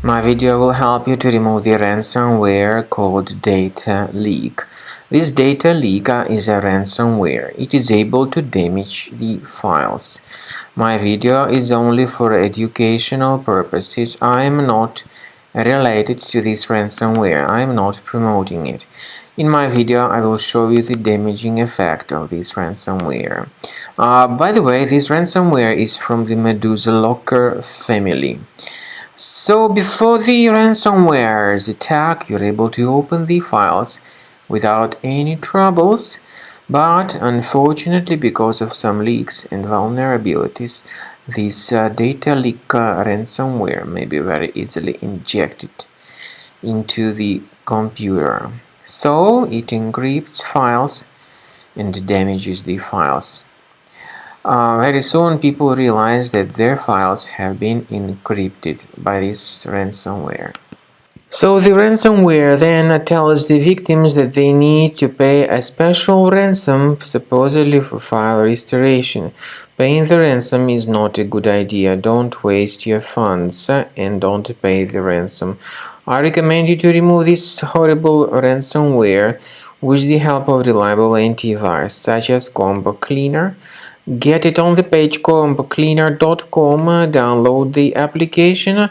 My video will help you to remove the ransomware called DataLeak. This DataLeak is a ransomware. It is able to damage the files. My video is only for educational purposes. I am not related to this ransomware. I am not promoting it. In my video, I will show you the damaging effect of this ransomware. By the way, this ransomware is from the Medusa Locker family. So before the ransomware's attack, you're able to open the files without any troubles, but unfortunately, because of some leaks and vulnerabilities, this data leak ransomware may be very easily injected into the computer. So it encrypts files and damages the files. Very soon people realize that their files have been encrypted by this ransomware. So the ransomware then tells the victims that they need to pay a special ransom, supposedly for file restoration. Paying the ransom is not a good idea. Don't waste your funds and don't pay the ransom. I recommend you to remove this horrible ransomware with the help of reliable antivirus such as Combo Cleaner. Get it on the page combocleaner.com, download the application,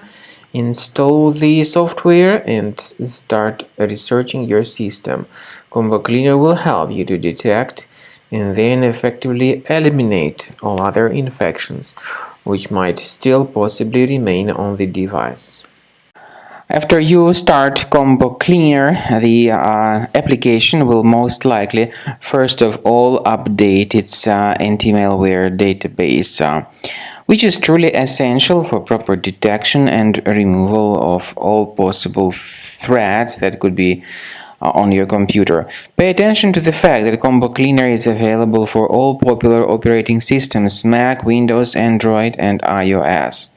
install the software and start researching your system. Combo Cleaner will help you to detect and then effectively eliminate all other infections which might still possibly remain on the device. After you start Combo Cleaner, the application will most likely first of all update its anti-malware database, which is truly essential for proper detection and removal of all possible threats that could be on your computer. Pay attention to the fact that Combo Cleaner is available for all popular operating systems: Mac, Windows, Android, and iOS.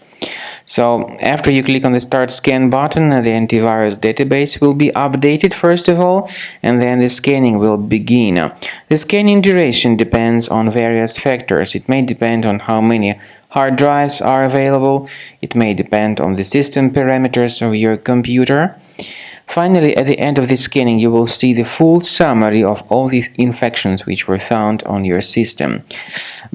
So after you click on the Start Scan button, the antivirus database will be updated first of all, and then the scanning will begin. The scanning duration depends on various factors. It may depend on how many hard drives are available. It may depend on the system parameters of your computer. Finally, at the end of the scanning, you will see the full summary of all the infections which were found on your system.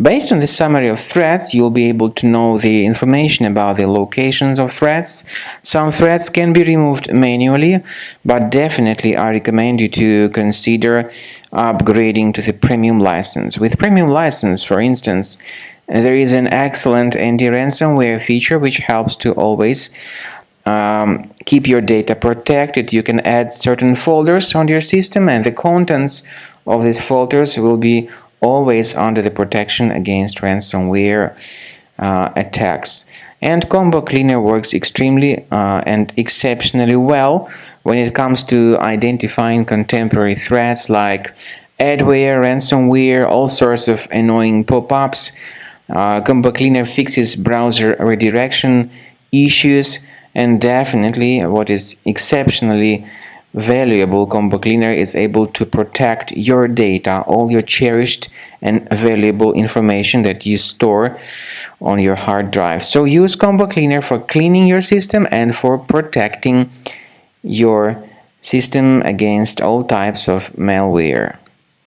Based on the summary of threats, you'll be able to know the information about the locations of threats. Some threats can be removed manually, but definitely I recommend you to consider upgrading to the premium license. With premium license, for instance, there is an excellent anti-ransomware feature which helps to always keep your data protected. You can add certain folders on your system, and the contents of these folders will be always under the protection against ransomware attacks. And Combo Cleaner works extremely and exceptionally well when it comes to identifying contemporary threats like adware, ransomware, all sorts of annoying pop-ups. Combo Cleaner fixes browser redirection issues. And definitely, what is exceptionally valuable, Combo Cleaner is able to protect your data, all your cherished and valuable information that you store on your hard drive. So use Combo Cleaner for cleaning your system and for protecting your system against all types of malware.